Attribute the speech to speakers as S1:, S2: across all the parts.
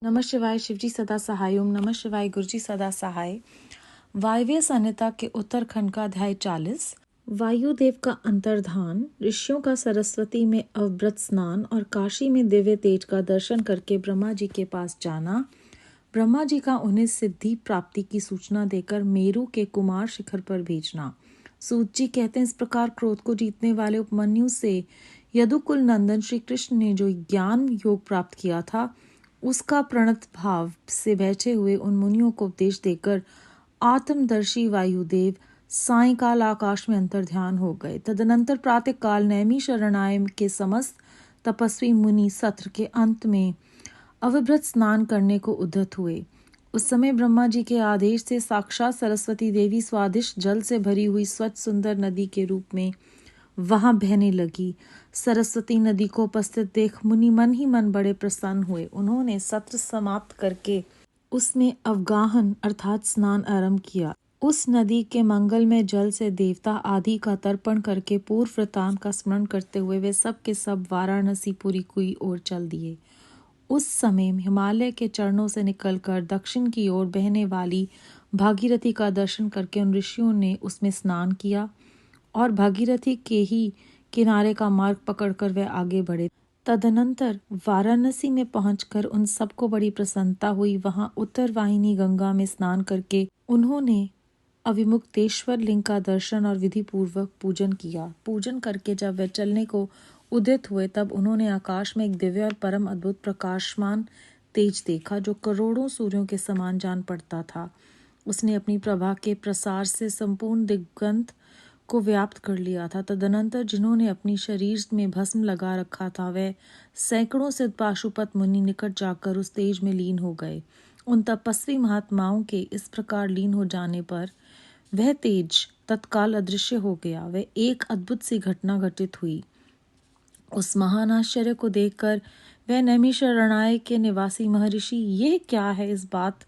S1: नमः शिवाय। शिवजी सदा सहाय। ओम नमः शिवाय। गुरुजी सदा सहाय। वायव्य संहिता के उत्तरखंड का अध्याय 40। वायुदेव का अंतर्धान, ऋषियों का सरस्वती में अवव्रत स्नान और काशी में दिव्य तेज का दर्शन करके ब्रह्मा जी के पास जाना। ब्रह्मा जी का उन्हें सिद्धि प्राप्ति की सूचना देकर मेरु के कुमार शिखर पर भेजना। सूत जी कहते हैं, इस प्रकार क्रोध को जीतने वाले उपमन्यु से यदुकुल नंदन श्री कृष्ण ने जो ज्ञान योग प्राप्त किया था, उसका प्रणत भाव से बैठे हुए उन मुनियों को उपदेश देकर आत्मदर्शी वायुदेव सायंकाल आकाश में अंतर्ध्यान हो गए। तदनंतर प्रातः काल नैमी शरणाय के समस्त तपस्वी मुनि सत्र के अंत में अविभ्रत स्नान करने को उद्यत हुए। उस समय ब्रह्मा जी के आदेश से साक्षात सरस्वती देवी स्वादिष्ट जल से भरी हुई स्वच्छ सुंदर नदी के रूप में वहां बहने लगी। सरस्वती नदी को उपस्थित देख मुनि मन ही मन बड़े प्रसन्न हुए। उन्होंने सत्र समाप्त करके उसमें अवगाहन अर्थात स्नान आरंभ किया। उस नदी के मंगलमय जल से देवता आदि का तर्पण करके पूर्व वृतांत का स्मरण करते हुए वे सब के सब वाराणसीपुरी की ओर चल दिए। उस समय हिमालय के चरणों से निकलकर दक्षिण की ओर बहने वाली भागीरथी का दर्शन करके उन ऋषियों ने उसमें स्नान किया और भागीरथी के ही किनारे का मार्ग पकड़कर वे आगे बढ़े। तदनंतर वाराणसी में पहुंचकर उन सबको बड़ी प्रसन्नता हुई। वहां उत्तर वाहिनी गंगा में स्नान करके उन्होंने अविमुक्तेश्वर लिंग का दर्शन और विधि पूर्वक पूजन किया। पूजन करके जब वे चलने को उदित हुए तब उन्होंने आकाश में एक दिव्य और परम अद्भुत प्रकाशमान तेज देखा जो करोड़ों सूर्यों के समान जान पड़ता था। उसने अपनी प्रभा के प्रसार से संपूर्ण दिगंत को व्याप्त कर लिया था। तदनंतर जिन्होंने अपनी शरीर में भस्म लगा रखा था वे सैकड़ों सिद्ध पाशुपत मुनि निकट जाकर उस तेज में लीन हो गए। उन तपस्वी महात्माओं के इस प्रकार लीन हो जाने पर वह तेज तत्काल अदृश्य हो गया। वह एक अद्भुत सी घटना घटित हुई। उस महान आश्चर्य को देखकर वह नैमिषारण्य के निवासी महर्षि ये क्या है इस बात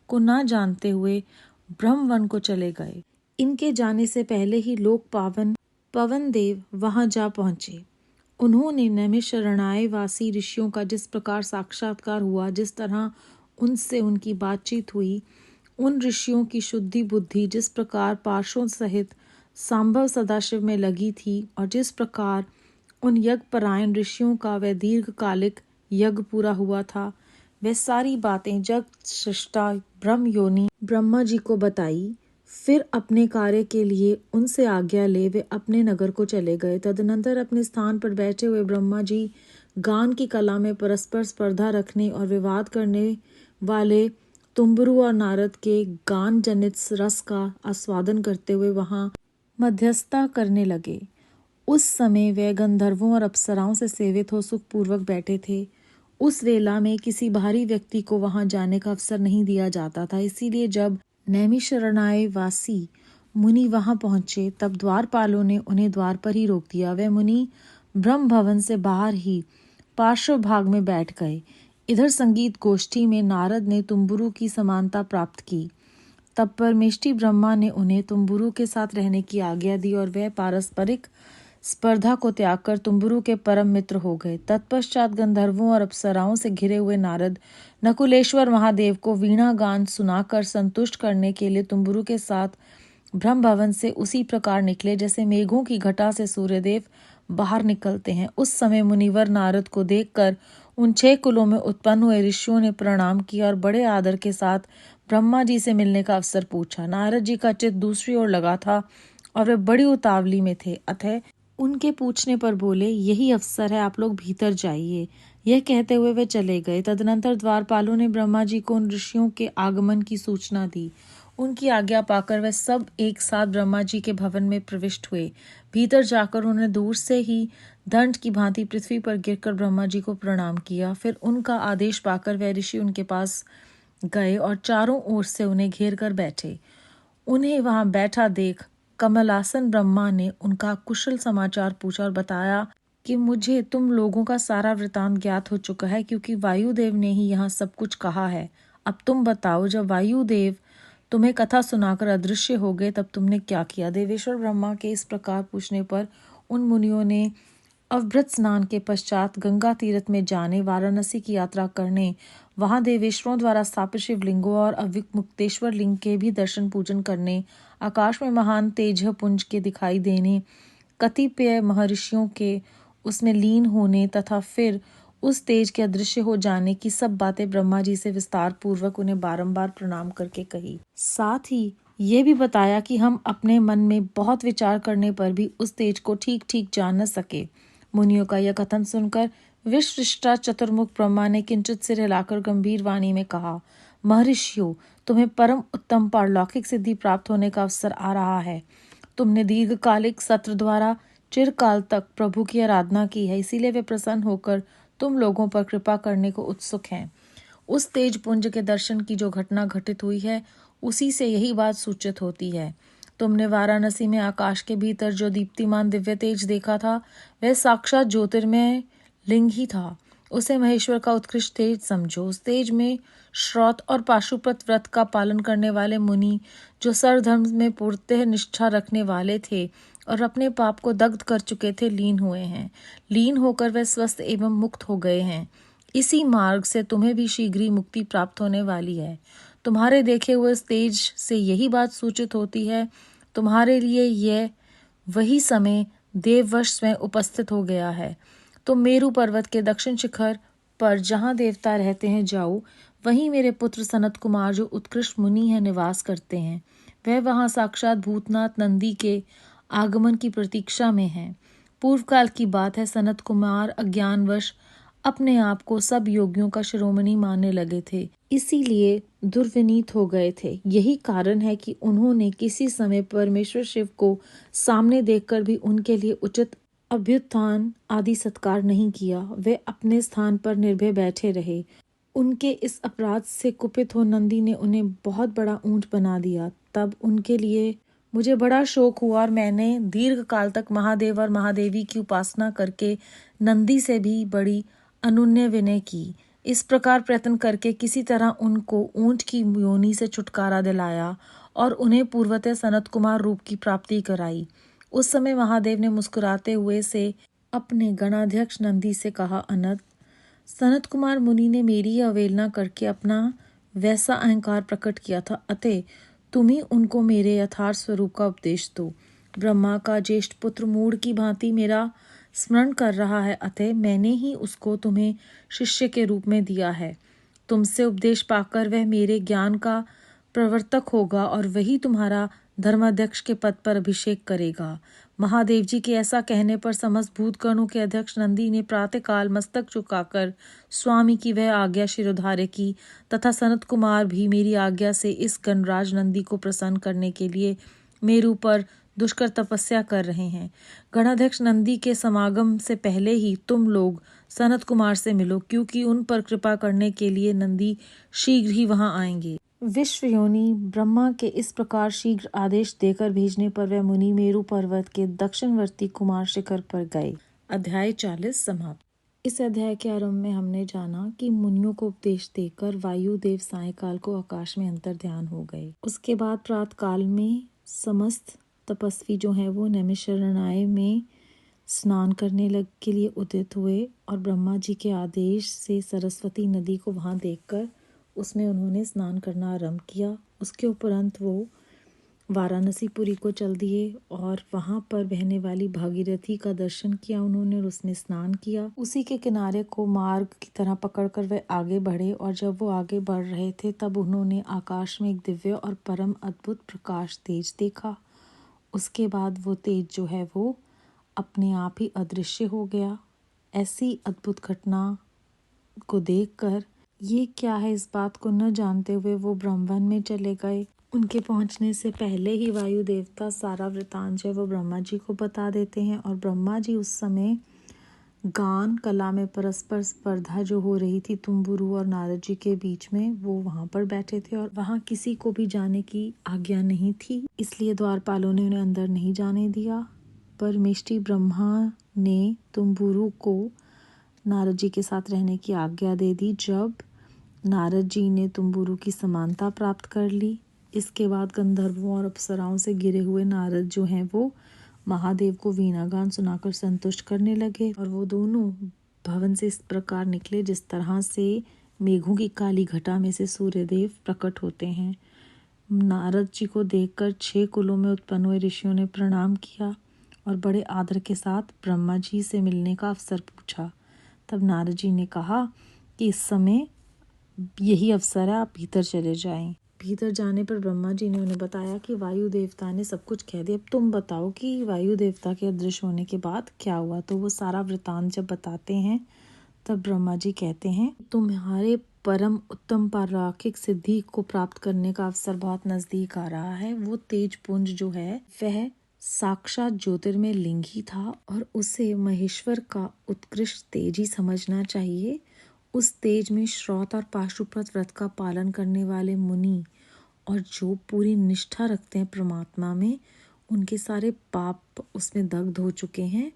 S1: को न जानते हुए ब्रह्मवन को चले गए। इनके जाने से पहले ही लोक पावन पवन देव वहां जा पहुंचे। उन्होंने नैमिषारण्य वासी ऋषियों का जिस प्रकार साक्षात्कार हुआ, जिस तरह उनसे उनकी बातचीत हुई, उन ऋषियों की शुद्धि बुद्धि जिस प्रकार पार्श्वों सहित सांभव सदाशिव में लगी थी और जिस प्रकार उन यज्ञपरायण ऋषियों का वह दीर्घकालिक यज्ञ पूरा हुआ था, वह सारी बातें जग सृष्टा ब्रह्म योनि ब्रह्मा जी को बताई। फिर अपने कार्य के लिए उनसे आज्ञा ले वे अपने नगर को चले गए। तदनंतर अपने स्थान पर बैठे हुए ब्रह्मा जी गान की कला में परस्पर स्पर्धा रखने और विवाद करने वाले तुम्बरु और नारद के गान जनित रस का आस्वादन करते हुए वहां मध्यस्थता करने लगे। उस समय वे गंधर्वों और अप्सराओं से सेवित हो सुखपूर्वक बैठे थे। उस वेला में किसी बाहरी व्यक्ति को वहां जाने का अवसर नहीं दिया जाता था। इसीलिए जब नैमिषारण्य वासी मुनि वहां पहुंचे तब द्वारपालों ने उन्हें द्वार पर ही रोक दिया। वे मुनि ब्रह्म भवन से बाहर ही पार्श्व भाग में बैठ गए। इधर संगीत गोष्ठी में नारद ने तुम्बुरु की समानता प्राप्त की। तब परमेष्टि ब्रह्मा ने उन्हें तुम्बुरु के साथ रहने की आज्ञा दी और वह पारस्परिक स्पर्धा को त्याग कर तुम्बुरु के परम मित्र हो गए। तत्पश्चात गंधर्वों और अप्सराओं से घिरे हुए नारद नकुलेश्वर महादेव को वीणा गान सुनाकर संतुष्ट करने के लिए तुम्बुरु के साथ ब्रह्म भवन से उसी प्रकार निकले जैसे मेघों की घटा से सूर्यदेव बाहर निकलते हैं। उस समय मुनिवर नारद को देखकर उन 6 कुलों में उत्पन्न हुए ऋषियों ने प्रणाम किया और बड़े आदर के साथ ब्रह्मा जी से मिलने का अवसर पूछा। नारद जी का चित्त दूसरी ओर लगा था और वे बड़ी उतावली में थे, अतः उनके पूछने पर बोले, यही अवसर है, आप लोग भीतर जाइए। यह कहते हुए वे चले गए। तदनंतर द्वारपालों ने ब्रह्मा जी को उन ऋषियों के आगमन की सूचना दी। उनकी आज्ञा पाकर वे सब एक साथ ब्रह्मा जी के भवन में प्रविष्ट हुए। भीतर जाकर उन्होंने दूर से ही दंड की भांति पृथ्वी पर गिरकर ब्रह्मा जी को प्रणाम किया। फिर उनका आदेश पाकर वह ऋषि उनके पास गए और चारों ओर से उन्हें घेर कर बैठे। उन्हें वहां बैठा देख कमलासन ब्रह्मा ने उनका कुशल समाचार पूछा और बताया कि मुझे तुम लोगों का सारा वृतांत ज्ञात हो चुका है, क्योंकि वायुदेव ने ही यहाँ सब कुछ कहा है। अब तुम बताओ, जब वायुदेव तुम्हें कथा सुनाकर अदृश्य हो गए तब तुमने क्या किया। देवेश्वर ब्रह्मा के इस प्रकार पूछने पर उन मुनियों ने अवभृत स्नान के पश्चात गंगा तीर्थ में जाने, वाराणसी की यात्रा करने, वहां देवेश्वरों द्वारा स्थापित शिवलिंगों और अविमुक्तेश्वर लिंग के भी दर्शन पूजन करने, आकाश में महान तेजः पुंज के दिखाई देने, कतिपय महर्षियों के उसमें लीन होने तथा फिर उस तेज के अदृश्य हो जाने की सब बातें ब्रह्मा जी से विस्तार पूर्वक उन्हें बारंबार प्रणाम करके कही। साथ ही ये भी बताया कि हम अपने मन में बहुत विचार करने पर भी उस तेज को ठीक ठीक जान न सके। मुनियों का यह कथन सुनकर विश्वष्टा चतुर्मुख ब्रह्मा ने किंचित सिर हिलाकर गंभीर वाणी में कहा, महर्षियों, तुम्हें परम उत्तम पारलौकिक सिद्धि प्राप्त होने का अवसर आ रहा है। तुमने दीर्घकालिक सत्र द्वारा चिरकाल तक प्रभु की आराधना की है, इसीलिए वे प्रसन्न होकर तुम लोगों पर कृपा करने को उत्सुक हैं। उस तेज पुंज के दर्शन की जो घटना घटित हुई है, उसी से यही बात सूचित होती है। तुमने वाराणसी में आकाश के भीतर जो दीप्तिमान दिव्य तेज देखा था, वह साक्षात ज्योतिर्मय लिंग ही था। उसे महेश्वर का उत्कृष्ट तेज समझो। उस तेज में श्रौत और पाशुपत व्रत का पालन करने वाले मुनि, जो सर्वधर्म में पूर्णतः निष्ठा रखने वाले थे और अपने पाप को दग्ध कर चुके थे, लीन हुए हैं। लीन होकर वे स्वस्थ एवं मुक्त हो गए हैं। इसी मार्ग से तुम्हें भी शीघ्र ही मुक्ति प्राप्त होने वाली है। तुम्हारे देखे हुए तेज से यही बात सूचित होती है। तुम्हारे लिए यह वही समय देववश स्वयं उपस्थित हो गया है। तुम मेरु पर्वत के दक्षिण शिखर पर जहाँ देवता रहते हैं जाओ। वहीं मेरे पुत्र सनत कुमार, जो उत्कृष्ट मुनि है, निवास करते हैं। वह वहाँ साक्षात भूतनाथ नंदी के आगमन की प्रतीक्षा में है। पूर्व काल की बात है, सनत कुमार अज्ञानवश अपने आप को सब योगियों का शिरोमणि मानने लगे थे, इसीलिए दुर्विनीत हो गए थे। यही कारण है कि उन्होंने किसी समय परमेश्वर शिव को सामने देखकर भी उनके लिए उचित अभ्युत्थान आदि सत्कार नहीं किया। वे अपने स्थान पर निर्भय बैठे रहे। उनके इस अपराध से कुपित हो नंदी ने उन्हें बहुत बड़ा ऊंट बना दिया। तब उनके लिए मुझे बड़ा शोक हुआ और मैंने दीर्घ काल तक महादेव और महादेवी की उपासना करके नंदी से भी बड़ी अनुन्य विनय की। इस प्रकार प्रयत्न करके किसी तरह उनको ऊंट की योनि से छुटकारा दिलाया और उन्हें पूर्वतः सनत कुमार रूप की प्राप्ति कराई। उस समय महादेव ने मुस्कुराते हुए से अपने गणाध्यक्ष नंदी से कहा, अनंत, सनत कुमार मुनि ने मेरी अवहेलना करके अपना वैसा अहंकार प्रकट किया था, अतः तुम ही उनको मेरे यथार्थ स्वरूप का उपदेश दो। ब्रह्मा का ज्येष्ठ पुत्र मूढ़ की भांति मेरा स्मरण कर रहा है, अतः मैंने ही उसको तुम्हें शिष्य के रूप में दिया है। तुमसे उपदेश पाकर वह मेरे ज्ञान का प्रवर्तक होगा और वही तुम्हारा धर्माध्यक्ष के पद पर अभिषेक करेगा। महादेव जी के ऐसा कहने पर समस्त भूतगणों के अध्यक्ष नंदी ने प्रातःकाल मस्तक झुकाकर स्वामी की वह आज्ञा शिरोधार्य की तथा सनत कुमार भी मेरी आज्ञा से इस गणराज नंदी को प्रसन्न करने के लिए मेरु पर दुष्कर तपस्या कर रहे हैं। गणाध्यक्ष नंदी के समागम से पहले ही तुम लोग सनत कुमार से मिलो, क्योंकि उन पर कृपा करने के लिए नंदी शीघ्र ही वहां आएंगे। विश्वयोनि ब्रह्मा के इस प्रकार शीघ्र आदेश देकर भेजने पर वह मुनि मेरु पर्वत के दक्षिणवर्ती कुमार शिखर पर गए। अध्याय 40 समाप्त। इस अध्याय के आरंभ में हमने जाना कि मुनियों को उपदेश देकर वायुदेव सायंकाल को आकाश में अंतर्ध्यान हो गए। उसके बाद प्रातः काल में समस्त तपस्वी जो हैं वो नैमिषारण्य में स्नान करने के लिए उदित हुए और ब्रह्मा जी के आदेश से सरस्वती नदी को वहां देखकर उसमें उन्होंने स्नान करना आरंभ किया। उसके उपरांत वो वाराणसीपुरी को चल दिए और वहां पर बहने वाली भागीरथी का दर्शन किया उन्होंने और उसमें स्नान किया। उसी के किनारे को मार्ग की तरह पकड़कर वे आगे बढ़े और जब वो आगे बढ़ रहे थे तब उन्होंने आकाश में एक दिव्य और परम अद्भुत प्रकाश तेज देखा। उसके बाद वो तेज जो है वो अपने आप ही अदृश्य हो गया। ऐसी अद्भुत घटना को देखकर ये क्या है इस बात को न जानते हुए वो ब्रह्मवन में चले गए। उनके पहुंचने से पहले ही वायु देवता सारा वृतांत जो है वो ब्रह्मा जी को बता देते हैं और ब्रह्मा जी उस समय गान कला में परस्पर स्पर्धा जो हो रही थी तुम्बुरु और नारद जी के बीच में, वो वहां पर बैठे थे और वहां किसी को भी जाने की आज्ञा नहीं थी, इसलिए द्वारपालों ने उन्हें अंदर नहीं जाने दिया। पर मिष्टी ब्रह्मा ने तुम्बुरु को नारद जी के साथ रहने की आज्ञा दे दी। जब नारद जी ने तुम्बुरु की समानता प्राप्त कर ली, इसके बाद गंधर्वों और अप्सराओं से गिरे हुए नारद जो हैं वो महादेव को वीणा गान सुनाकर संतुष्ट करने लगे और वो दोनों भवन से इस प्रकार निकले जिस तरह से मेघों की काली घटा में से सूर्यदेव प्रकट होते हैं। नारद जी को देखकर 6 कुलों में उत्पन्न हुए ऋषियों ने प्रणाम किया और बड़े आदर के साथ ब्रह्मा जी से मिलने का अवसर पूछा। तब नारद जी ने कहा कि इस समय यही अवसर है, आप भीतर चले जाएं। भीतर जाने पर ब्रह्मा जी ने उन्हें बताया कि वायु देवता ने सब कुछ कह दिया, अब तुम बताओ कि वायु देवता के अदृश्य होने के बाद क्या हुआ। तो वो सारा वृतांत जब बताते हैं तब ब्रह्मा जी कहते हैं, तुम्हारे परम उत्तम पारलौकिक सिद्धि को प्राप्त करने का अवसर बहुत नजदीक आ रहा है। वो तेज पुंज जो है वह साक्षात ज्योतिर्मय लिंग ही था और उसे महेश्वर का उत्कृष्ट तेज ही समझना चाहिए। उस तेज में श्रौत और पाशुपत व्रत का पालन करने वाले मुनि और जो पूरी निष्ठा रखते हैं परमात्मा में, उनके सारे पाप उसमें दग्ध हो चुके हैं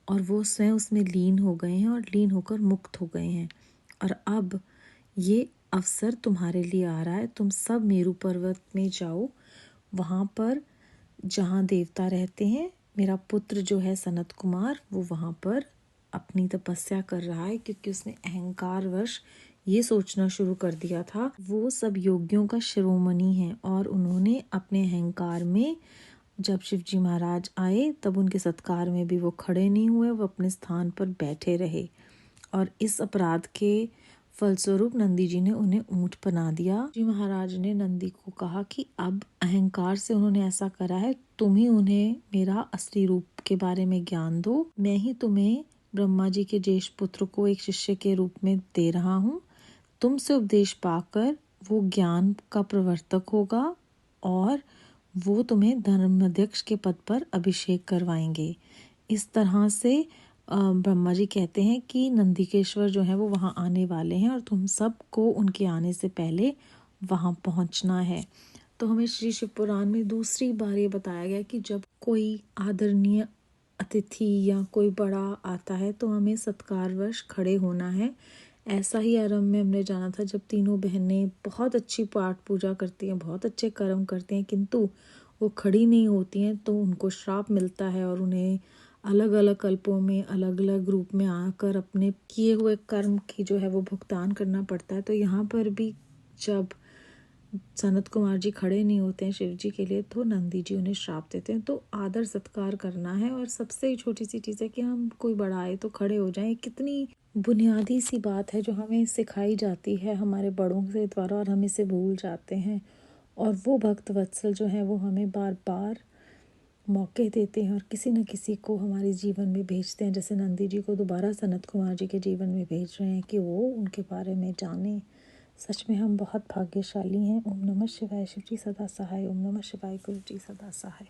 S1: और वो स्वयं उसमें लीन हो गए हैं और लीन होकर मुक्त हो गए हैं। और अब ये अवसर तुम्हारे लिए आ रहा है, तुम सब मेरू पर्वत में जाओ, वहाँ पर जहाँ देवता रहते हैं, मेरा पुत्र जो है सनत कुमार वो वहाँ पर अपनी तपस्या कर रहा है, क्योंकि उसने अहंकार वश ये सोचना शुरू कर दिया था वो सब योगियों का शिरोमणि है और उन्होंने अपने अहंकार में, जब शिवजी महाराज आए तब उनके सत्कार में भी वो खड़े नहीं हुए, वो अपने स्थान पर बैठे रहे और इस अपराध के फलस्वरूप नंदी जी ने उन्हें ऊंट बना दिया। जी महाराज ने नंदी को कहा कि अब अहंकार से उन्होंने ऐसा करा है, तुम ही उन्हें मेरा असली रूप के बारे में ज्ञान दो, मैं ही तुम्हें ब्रह्मा जी के ज्येष्ठ पुत्र को एक शिष्य के रूप में दे रहा हूँ। तुमसे उपदेश पाकर वो ज्ञान का प्रवर्तक होगा और वो तुम्हें धर्माध्यक्ष के पद पर अभिषेक करवाएंगे। इस तरह से ब्रह्मा जी कहते हैं कि नंदिकेश्वर जो है वो वहाँ आने वाले हैं और तुम सबको उनके आने से पहले वहाँ पहुँचना है। तो हमें श्री शिव पुराण में दूसरी बार ये बताया गया कि जब कोई आदरणीय अतिथि या कोई बड़ा आता है तो हमें सत्कारवश खड़े होना है। ऐसा ही आरंभ में हमने जाना था जब तीनों बहनें बहुत अच्छी पाठ पूजा करती हैं, बहुत अच्छे कर्म करती हैं, किंतु वो खड़ी नहीं होती हैं तो उनको श्राप मिलता है और उन्हें अलग अलग कल्पों में अलग अलग रूप में आकर अपने किए हुए कर्म की जो है वो भुगतान करना पड़ता है। तो यहाँ पर भी जब सनत कुमार जी खड़े नहीं होते हैं शिव जी के लिए तो नंदी जी उन्हें श्राप देते हैं। तो आदर सत्कार करना है और सबसे छोटी सी चीज़ है कि हम कोई बड़ा आए तो खड़े हो जाएं। कितनी बुनियादी सी बात है जो हमें सिखाई जाती है हमारे बड़ों के द्वारा और हम इसे भूल जाते हैं। और वो भक्त वत्सल जो है वो हमें बार बार मौके देते हैं और किसी न किसी को हमारे जीवन में भेजते हैं, जैसे नंदी जी को दोबारा सनत कुमार जी के जीवन में भेज रहे हैं कि वो उनके बारे में जानें। सच में हम बहुत भाग्यशाली हैं। ओम नमः शिवाय। शिव जी सदा सहाय। ओम नमः शिवाय। गुरु जी सदा सहाय।